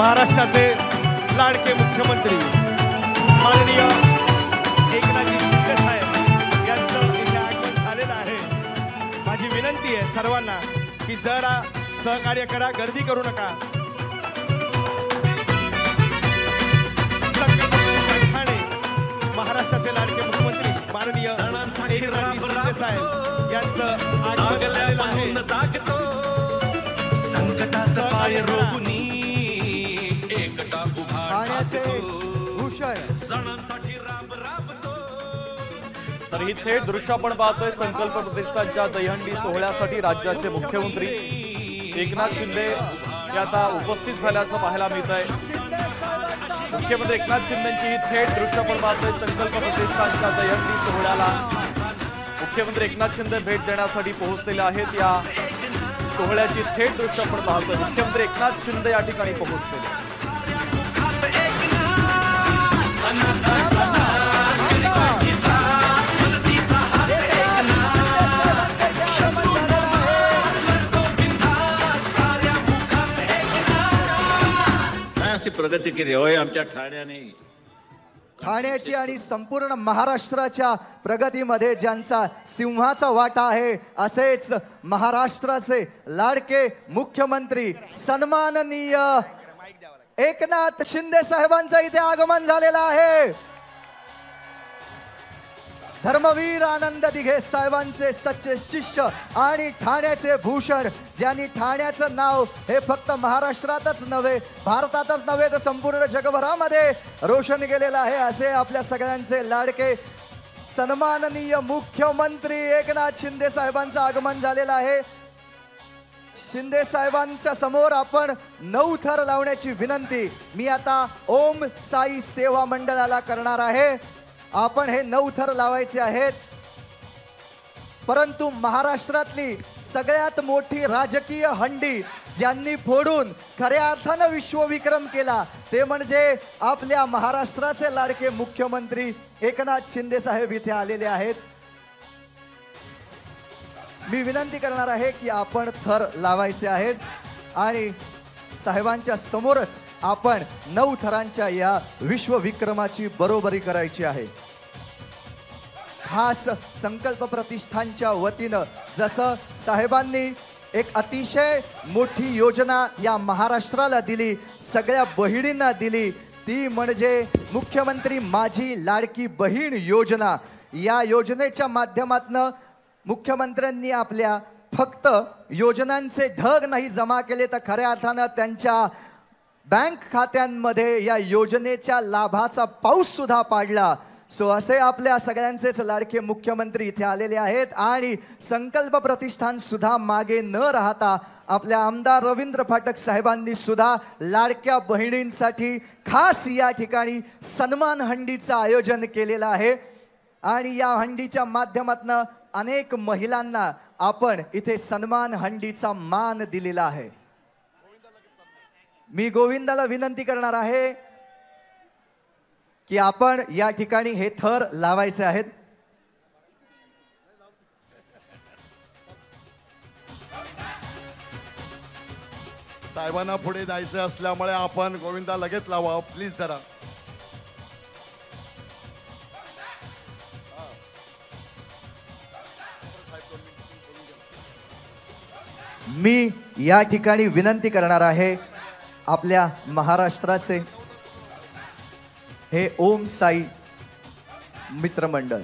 महाराष्ट्राचे लाडके मुख्यमंत्री माननीय एकनाथजी शिंदे साहेब यांचं इथे आगमन झालेलं आहे। माझी विनंती आहे सर्वांना की जरा सहकार्य करा, गर्दी करू नका। महाराष्ट्राचे लाडके मुख्यमंत्री माननीय एकनाथजी शिंदे साहेब यांचं आगमन झालेलं आहे। संकटाचा पाय रोवूनी एकटा उभा भूषण सणांसाठी राब राबतो। तर ही थेट दृश्य आपण पाहतोय संकल्प प्रतिष्ठानच्या दहीहंडी सोहळ्यासाठी राज्याचे मुख्यमंत्री एकनाथ शिंदे हे आता उपस्थित झाल्याचं पाहायला मिळत आहे। मुख्यमंत्री एकनाथ शिंदेची ही थेट दृश्य आपण पाहतोय संकल्प प्रतिष्ठानच्या दहीहंडी सोहळ्याला मुख्यमंत्री एकनाथ शिंदे भेट देण्यासाठी पोहोचलेले आहेत। या सोहळ्याची थेट दृश्य आपण पाहतोय। मुख्यमंत्री एकनाथ शिंदे या ठिकाणी पोहोचलेले। अशी प्रगती केली होय आमच्या ठाण्याने। ठाण्याची आणि संपूर्ण महाराष्ट्राच्या प्रगतीमध्ये ज्यांचा सिंहाचा वाटा आहे असेच महाराष्ट्राचे लाडके मुख्यमंत्री सन्माननीय एकनाथ शिंदे साहेबांचं इथे आगमन झालेलं आहे। धर्मवीर आनंद दिघे साहेबांचे सच्चे शिष्य आणि ठाण्याचे भूषण, ज्यांनी ठाण्याचं नाव हे फक्त महाराष्ट्रातच नव्हे भारतातच नव्हे तर संपूर्ण जगभरामध्ये रोशन केलेलं आहे असे आपल्या सगळ्यांचे लाडके सन्माननीय मुख्यमंत्री एकनाथ शिंदे साहेबांचं आगमन झालेलं आहे। शिंदे साहेबांच्या समोर आपण 9 थर लावण्याची विनंती मी आता ओम साई सेवा मंडळाला करणार आहे। आपण हे 9 थर लावायचे आहेत, परंतु महाराष्ट्रातली सगळ्यात मोठी राजकीय हंडी ज्यांनी फोडून खऱ्या अर्थानं विश्वविक्रम केला ते म्हणजे आपल्या महाराष्ट्राचे लाडके मुख्यमंत्री एकनाथ शिंदे साहेब इथे आलेले आहेत। मी विनंती करणार आहे की आपण थर लावायचे आहेत आणि साहेबांच्या समोरच आपण 9 थरांच्या या विश्वविक्रमाची बरोबरी करायची आहे। खास संकल्प प्रतिष्ठानच्या वतीनं जसं साहेबांनी एक अतिशय मोठी योजना या महाराष्ट्राला दिली, सगळ्या बहिणींना दिली, ती म्हणजे मुख्यमंत्री माझी लाडकी बहीण योजना। या योजनेच्या माध्यमातून मुख्यमंत्र्यांनी आपल्या फक्त योजनांचे ढग नाही जमा केले तर खऱ्या अर्थानं त्यांच्या बँक खात्यांमध्ये या योजनेच्या लाभाचा पाऊस सुद्धा पाडला। सो असे आपल्या सगळ्यांचेच लाडके मुख्यमंत्री इथे आलेले आहेत आणि संकल्प प्रतिष्ठान सुद्धा मागे न राहता आपल्या आमदार रवींद्र फाटक साहेबांनी सुद्धा लाडक्या बहिणींसाठी खास या ठिकाणी सन्मान हंडीचं आयोजन केलेलं आहे आणि या हंडीच्या माध्यमातून अनेक महिलांना आपण इथे सन्मान हंडीचा मान दिलेला आहे। मी गोविंदाला विनंती करणार आहे की आपण या ठिकाणी हे थर लावायचे आहेत। साहेबांना पुढे जायचं असल्यामुळे आपण गोविंदा लगेच लावा प्लीज जरा। मी या ठिकाणी विनंती करणार आहे आपल्या महाराष्ट्राचे हे ओम साई मित्रमंडळ,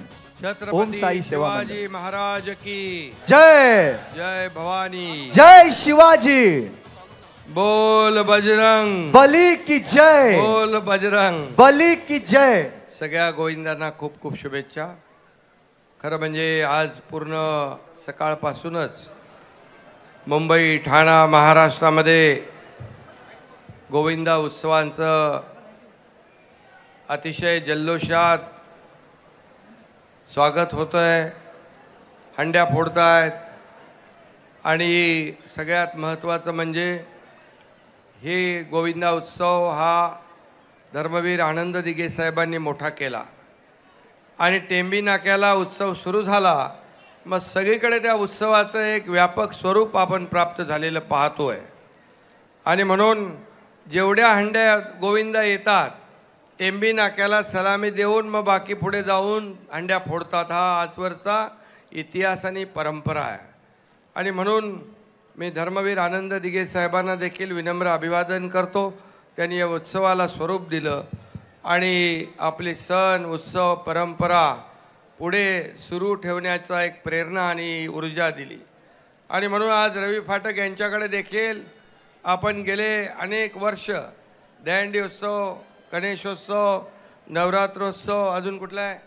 ओम साई सेवा शिवाजी महाराज की जय, जय भवानी, जय शिवाजी, बोल बजरंग बली की जय, बोल बजरंग बली की जय। सगळ्या गोविंदांना खूप खूप शुभेच्छा। खरं म्हणजे आज पूर्ण सकाळपासूनच मुंबई ठाणा महाराष्ट्रामध्ये गोविंदा उत्सवांचं अतिशय जल्लोषात स्वागत होतं आहे, हंड्या फोडत आहेत आणि सगळ्यात महत्त्वाचं म्हणजे हे गोविंदा उत्सव हा धर्मवीर आनंद दिघे साहेबांनी मोठा केला आणि टेंबी नाक्याला उत्सव सुरू झाला, मग सगळीकडे त्या उत्सवाचं एक व्यापक स्वरूप आपण प्राप्त झालेलं पाहतोय आणि म्हणून जेवढ्या हंड्या गोविंदा येतात टेंबी नाक्याला सलामी देऊन मग बाकी पुढे जाऊन हंड्या फोडतात. हा आजवरचा इतिहास आणि परंपरा आहे. आणि म्हणून मी धर्मवीर आनंद दिघे साहेबांना देखील विनम्र अभिवादन करतो. त्यांनी या उत्सवाला स्वरूप दिलं आणि आपले सण उत्सव परंपरा पुढे सुरू ठेवण्याचा एक प्रेरणा आणि ऊर्जा दिली. आणि म्हणून आज रवी फाटक यांच्याकडे देखील आपण गेले अनेक वर्ष दहीहंडी उत्सव, गणेशोत्सव, नवरात्रोत्सव, अजून कुठला आहे,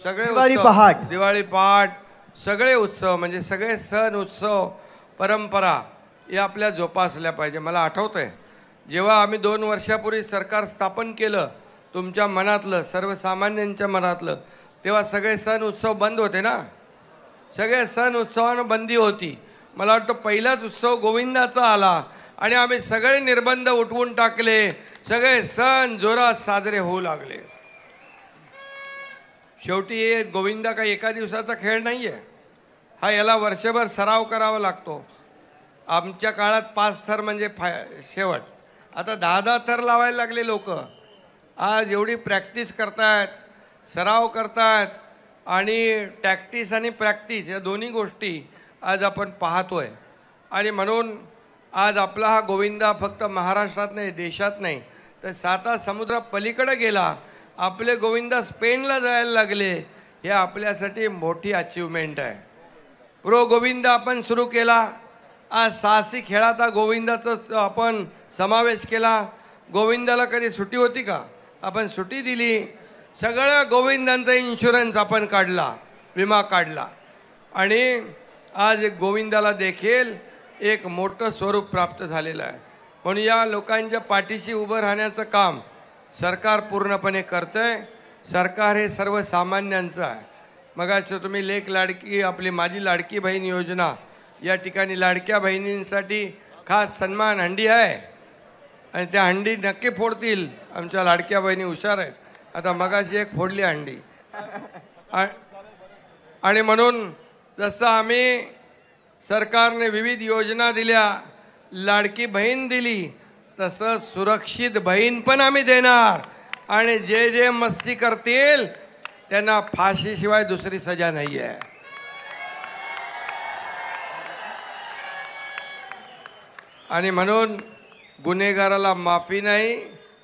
सगळे दिवाळी उत्सव, पहाट. दिवाळी पहाट, सगळे उत्सव म्हणजे सगळे सण उत्सव परंपरा या आपल्या जोपासल्या पाहिजे. मला आठवतं आहे जेव्हा आम्ही 2 वर्षापूर्वी सरकार स्थापन केलं तुमच्या मनातलं, सर्वसामान्यांच्या मनातलं, तेव्हा सगळे सण उत्सव बंद होते ना. सगळे सण उत्सवांना बंदी होती. मला वाटतं पहिलाच उत्सव गोविंदाचा आला आणि आम्ही सगळे निर्बंध उठवून टाकले. सगळे सण जोरात साजरे होऊ लागले. शेवटी हे गोविंदा काही एका दिवसाचा खेळ नाही आहे. हा याला वर्षभर सराव करावा लागतो. आमच्या काळात 5 थर म्हणजे शेवट. आता 10-10 थर लावायला लागले लोक. आज एवढी प्रॅक्टिस करतायत, सराव करतायत आणि टॅक्टिस आणि प्रॅक्टिस या दोन्ही गोष्टी आज आपण पाहतोय. आणि म्हणून आज आपला हा गोविंदा फक्त महाराष्ट्रात नाही, देशात नाही, तर 7 समुद्र पलीकडे गेला. आपले गोविंदा स्पेनला जायला लागले. हे आपल्यासाठी मोठी अचीवमेंट आहे. प्रो गोविंदा आपण सुरू केला. आज साहसी खेळात गोविंदाचा आपण समावेश केला. गोविंदाला कधी सुट्टी होती का? आपण सुट्टी दिली. सगळ्या गोविंदांचा इन्शुरन्स आपण काढला, विमा काढला आणि आज एक गोविंदाला देखील एक मोठं स्वरूप प्राप्त झालेलं आहे. म्हणून या लोकांच्या पाठीशी उभं राहण्याचं काम सरकार पूर्णपणे करतंय. सरकार हे सर्वसामान्यांचं आहे. मगाशी तुम्ही लेक लाडकी, आपली माझी लाडकी बहीण योजना, या ठिकाणी लाडक्या बहिणींसाठी खास सन्मान हंडी आहे आणि त्या हंडी नक्की फोडतील. आमच्या लाडक्या बहिणी हुशार आहेत. आता मगाशी एक फोडली हंडी. आणि म्हणून जसं आम्ही सरकारने विविध योजना दिल्या, लाडकी बहीण दिली, तसं सुरक्षित बहीण पण आम्ही देणार. आणि जे जे मस्ती करतील त्यांना फाशीशिवाय दुसरी सजा नाही आहे. आणि म्हणून गुन्हेगाराला माफी नाही,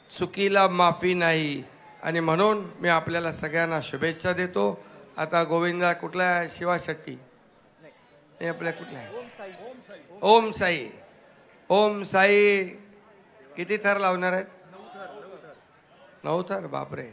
चुकीला माफी नाही. आणि म्हणून मी आपल्याला सगळ्यांना शुभेच्छा देतो. आता गोविंदा कुठला आहे? शिवा शेट्टी हे आपल्या कुठला आहे? ओम साई. ओम साई किती थर लावणार आहेत? 9 थर. बापरे.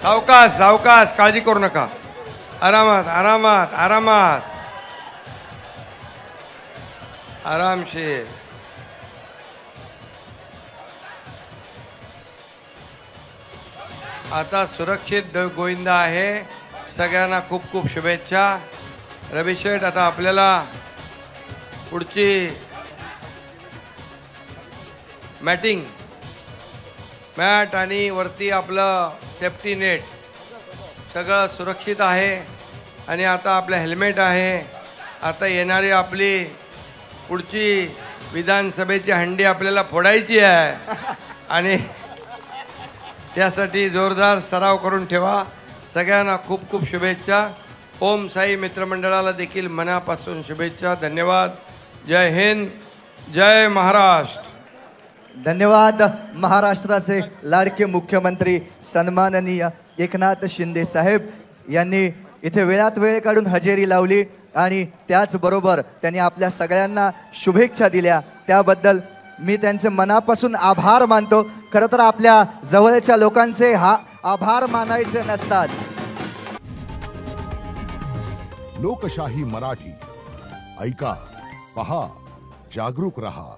सावकाश सावकाश, काळजी करू नका. आरामात आरामात आरामात, आरामशीर. आता सुरक्षित गोविंदा आहे. सगळ्यांना खूप खूप शुभेच्छा. रवी शेठ, आता आपल्याला पुढची मॅटिंग, मॅट आणि वरती आपलं सेफ्टी नेट सगळं सुरक्षित आहे. आणि आता आपलं हेल्मेट आहे. आता येणारी आपली पुढची विधानसभेची हंडी आपल्याला फोडायची आहे आणि त्यासाठी जोरदार सराव करून ठेवा. सगळ्यांना खूप खूप शुभेच्छा. ओम साई मित्रमंडळाला देखील मनापासून शुभेच्छा. धन्यवाद. जय हिंद, जय महाराष्ट्र. धन्यवाद. महाराष्ट्राचे लाडके मुख्यमंत्री सन्माननीय एकनाथ शिंदे साहेब यांनी इथे वेळात वेळ काढून हजेरी लावली आणि त्याचबरोबर त्यांनी आपल्या सगळ्यांना शुभेच्छा दिल्या. त्याबद्दल मी त्यांचे मनापासून आभार मानतो. खरं तर आपल्या जवळच्या लोकांचे आभार मानायचे नसतात. लोकशाही मराठी ऐका, पहा, जागरूक रहा.